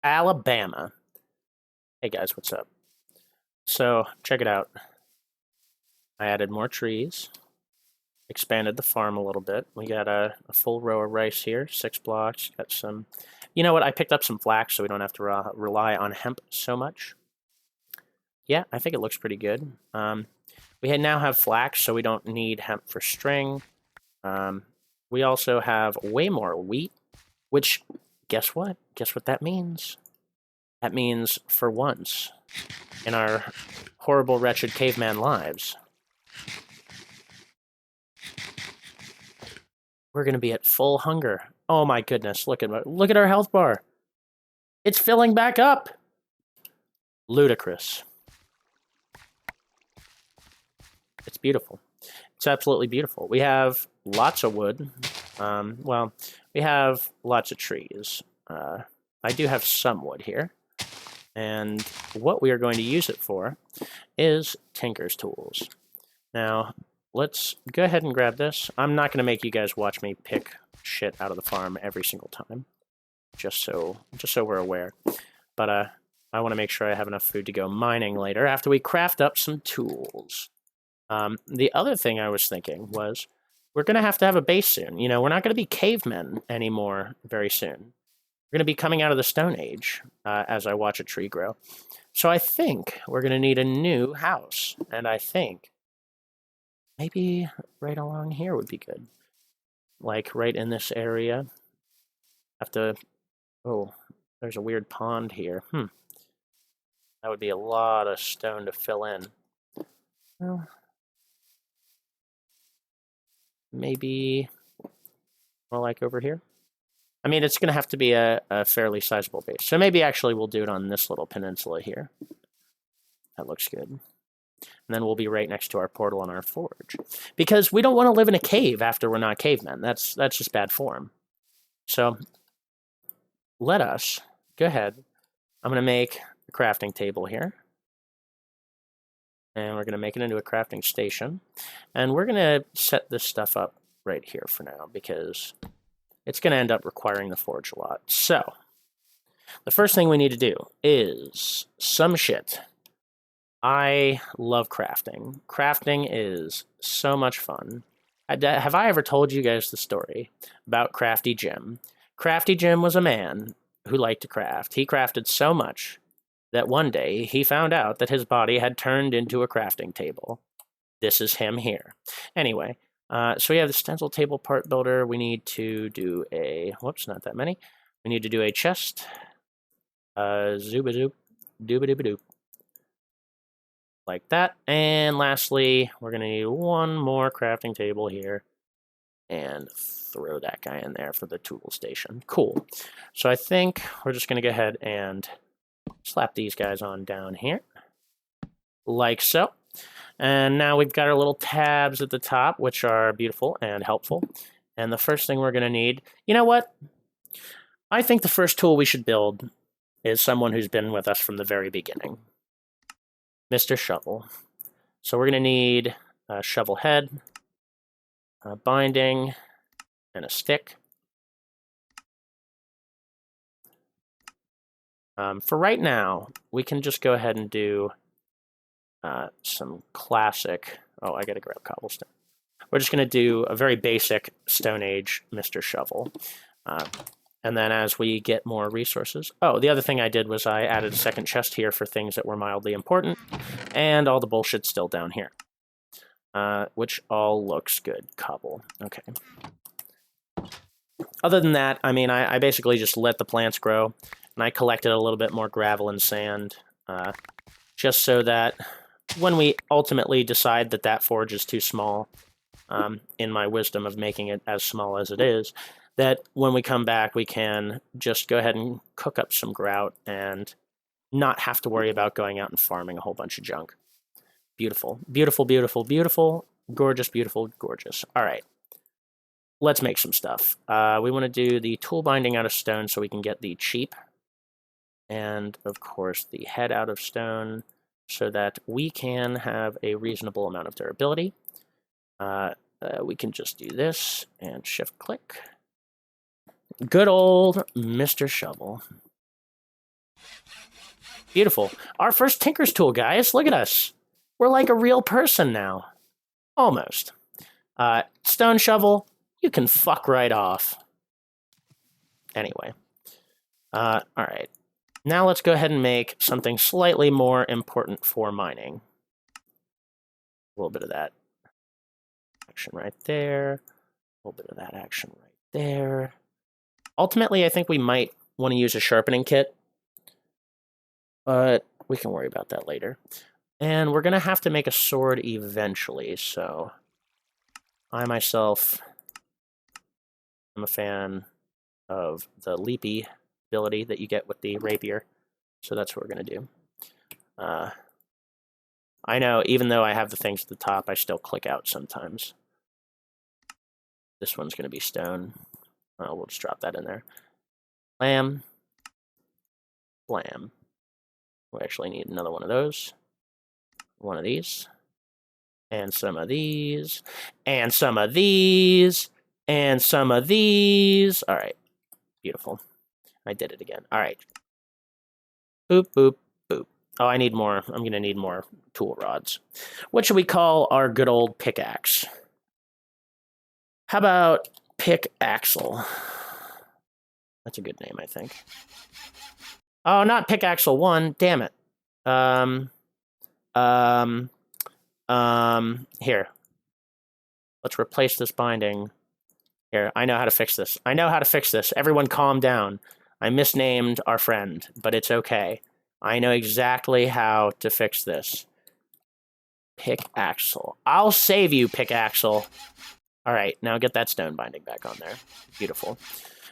Alabama. Hey guys, what's up? So, check it out. I added more trees, expanded the farm a little bit. We got a full row of rice here, 6 blocks. Got some. You know what? I picked up some flax so we don't have to rely on hemp so much. Yeah, I think it looks pretty good. We now have flax, so we don't need hemp for string. We also have way more wheat, which, guess what? Guess what that means? That means, for once, in our horrible, wretched caveman lives, we're going to be at full hunger. Oh my goodness, look at our health bar. It's filling back up. Ludicrous. It's beautiful. It's absolutely beautiful. We have lots of wood. Well, we have lots of trees. I do have some wood here. And what we are going to use it for is Tinker's Tools. Now, let's go ahead and grab this. I'm not going to make you guys watch me pick shit out of the farm every single time, just so we're aware. But I want to make sure I have enough food to go mining later after we craft up some tools. The other thing I was thinking was we're going to have a base soon. You know, we're not going to be cavemen anymore very soon. We're going to be coming out of the Stone Age as I watch a tree grow. So I think we're going to need a new house. And I think maybe right along here would be good. Like right in this area. Have to... Oh, there's a weird pond here. That would be a lot of stone to fill in. Well, maybe more like over here. I mean, it's going to have to be a fairly sizable base. So maybe actually we'll do it on this little peninsula here. That looks good. And then we'll be right next to our portal and our forge. Because we don't want to live in a cave after we're not cavemen. That's just bad form. So let us go ahead. I'm going to make a crafting table here. And we're going to make it into a crafting station. And we're going to set this stuff up right here for now because it's going to end up requiring the forge a lot. So the first thing we need to do is some shit. I love crafting. Crafting is so much fun. Have I ever told you guys the story about Crafty Jim? Crafty Jim was a man who liked to craft. He crafted so much that one day he found out that his body had turned into a crafting table. This is him here. Anyway, so we have the stencil table part builder. We need to do a... Whoops, not that many. We need to do a chest. Zooba-zoop. Dooba-dooba-doop. Like that. And lastly, we're going to need one more crafting table here. And throw that guy in there for the tool station. Cool. So I think we're just going to go ahead and slap these guys on down here. Like so. And now we've got our little tabs at the top, which are beautiful and helpful. And the first thing we're going to need... You know what? I think the first tool we should build is someone who's been with us from the very beginning. Mr. Shovel. So we're going to need a shovel head, a binding, and a stick. For right now, we can just go ahead and do some classic... Oh, I gotta grab cobblestone. We're just gonna do a very basic Stone Age Mr. Shovel. And then as we get more resources... Oh, the other thing I did was I added a second chest here for things that were mildly important, and all the bullshit's still down here. Which all looks good. Cobble. Okay. Other than that, I mean, I basically just let the plants grow, and I collected a little bit more gravel and sand, just so that when we ultimately decide that that forge is too small, in my wisdom of making it as small as it is, that when we come back, we can just go ahead and cook up some grout and not have to worry about going out and farming a whole bunch of junk. Beautiful. Beautiful, beautiful, beautiful. Gorgeous, beautiful, gorgeous. All right. Let's make some stuff. We want to do the tool binding out of stone so we can get the cheap. And, of course, the head out of stone so that we can have a reasonable amount of durability. We can just do this and shift-click. Good old Mr. Shovel. Beautiful. Our first Tinker's tool, guys. Look at us. We're like a real person now. Almost. Stone shovel, you can fuck right off. Anyway. All right. Now let's go ahead and make something slightly more important for mining. A little bit of that action right there. A little bit of that action right there. Ultimately, I think we might want to use a sharpening kit, but we can worry about that later. And we're going to have to make a sword eventually, so I myself am a fan of the leapy ability that you get with the rapier, so that's what we're going to do. I know, even though I have the things at the top, I still click out sometimes. This one's going to be stone. We'll just drop that in there. Blam. Blam. We actually need another one of those. One of these. And some of these. And some of these. And some of these. All right. Beautiful. I did it again. All right. Boop, boop, boop. Oh, I need more. I'm going to need more tool rods. What should we call our good old pickaxe? How about Pickaxle? That's a good name, I think. Oh, not Pickaxle 1. Damn it. Here. Let's replace this binding. Here, I know how to fix this. I know how to fix this. Everyone calm down. I misnamed our friend, but it's okay. I know exactly how to fix this. Pickaxle. I'll save you, Pickaxle. All right, now get that stone binding back on there. Beautiful.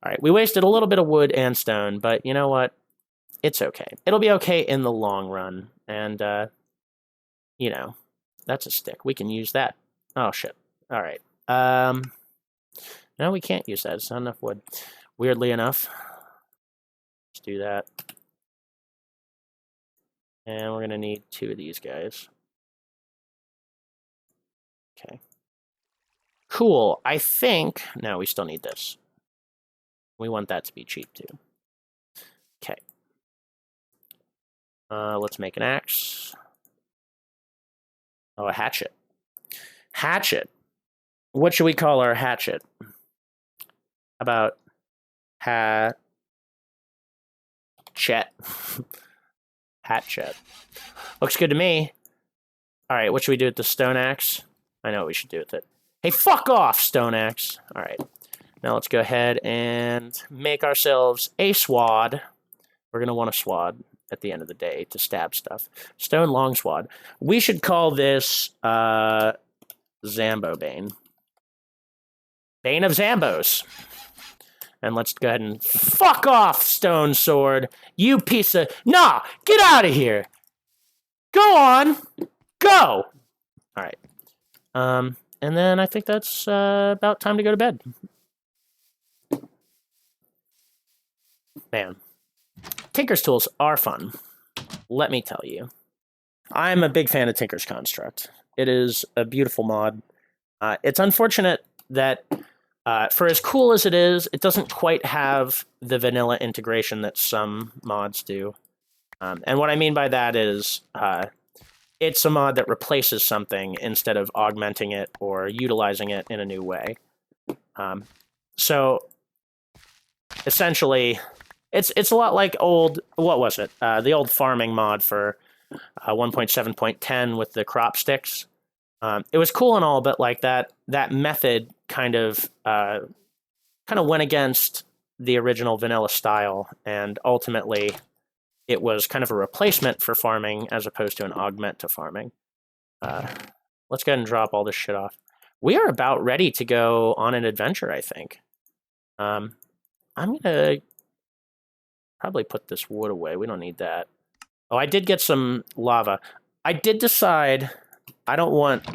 All right, we wasted a little bit of wood and stone, but you know what? It's okay. It'll be okay in the long run. And, you know, that's a stick. We can use that. Oh, shit. All right. No, we can't use that. It's not enough wood. Weirdly enough. Let's do that. And we're going to need 2 of these guys. Okay. Cool. I think... No, we still need this. We want that to be cheap, too. Okay. Let's make an axe. Oh, a hatchet. Hatchet. What should we call our hatchet? How about hatchet? Hatchet. Looks good to me. All right, what should we do with the stone axe? I know what we should do with it. Hey, fuck off, stone axe. All right. Now let's go ahead and make ourselves a swad. We're going to want a swad at the end of the day to stab stuff. Stone long swad. We should call this Zambo Bane. Bane of Zambos. And let's go ahead and fuck off, stone sword. You piece of... Nah, get out of here. Go on. Go. All right. And then I think that's about time to go to bed. Man. Tinker's tools are fun. Let me tell you. I'm a big fan of Tinker's Construct. It is a beautiful mod. It's unfortunate that for as cool as it is, it doesn't quite have the vanilla integration that some mods do. And what I mean by that is it's a mod that replaces something instead of augmenting it or utilizing it in a new way. So essentially, it's a lot like old, what was it? The old farming mod for 1.7.10 with the crop sticks. It was cool and all, but like that method kind of went against the original vanilla style, and ultimately it was kind of a replacement for farming as opposed to an augment to farming. Let's go ahead and drop all this shit off. We are about ready to go on an adventure, I think. I'm gonna probably put this wood away. We don't need that. Oh, I did get some lava. I did decide I don't want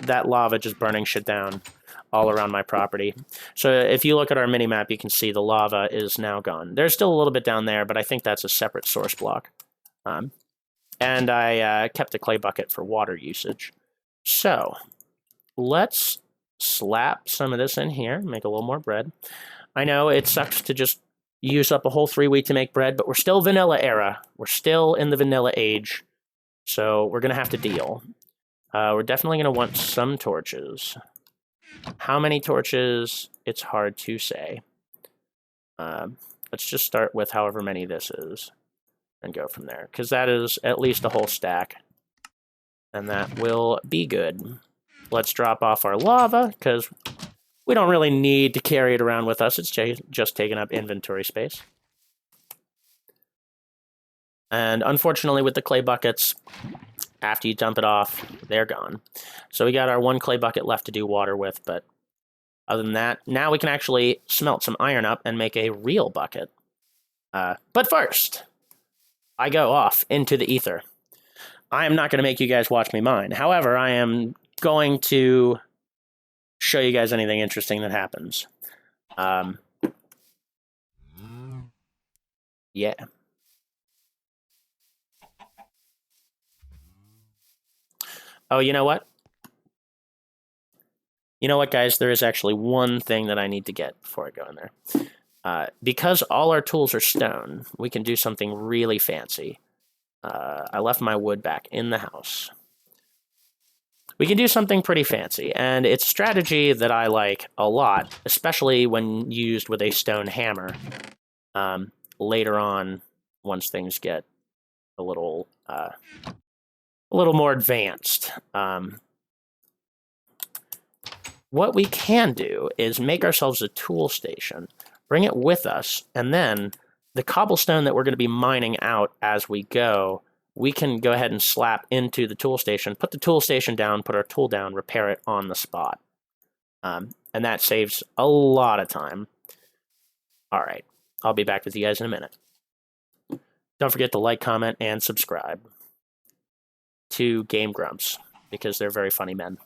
that lava just burning shit down all around my property. So if you look at our mini-map, you can see the lava is now gone. There's still a little bit down there, but I think that's a separate source block. And I kept a clay bucket for water usage. So let's slap some of this in here, make a little more bread. I know it sucks to just use up a whole 3 wheat to make bread, but we're still vanilla era. We're still in the vanilla age, so we're going to have to deal. We're definitely going to want some torches. How many torches? It's hard to say. Let's just start with however many this is and go from there, because that is at least a whole stack, and that will be good. Let's drop off our lava, because we don't really need to carry it around with us. It's just taking up inventory space. And unfortunately, with the clay buckets, after you dump it off, they're gone. So we got our 1 clay bucket left to do water with, but other than that, now we can actually smelt some iron up and make a real bucket. But first, I go off into the ether. I am not going to make you guys watch me mine. However, I am going to show you guys anything interesting that happens. Yeah. Oh, you know what? You know what, guys? There is actually one thing that I need to get before I go in there. Because all our tools are stone, we can do something really fancy. I left my wood back in the house. We can do something pretty fancy, and it's a strategy that I like a lot, especially when used with a stone hammer. Later on, once things get a little more advanced. What we can do is make ourselves a tool station, bring it with us, and then the cobblestone that we're going to be mining out as we go, we can go ahead and slap into the tool station, put the tool station down, put our tool down, repair it on the spot. And that saves a lot of time. All right, I'll be back with you guys in a minute. Don't forget to like, comment, and subscribe to Game Grumps, because they're very funny men.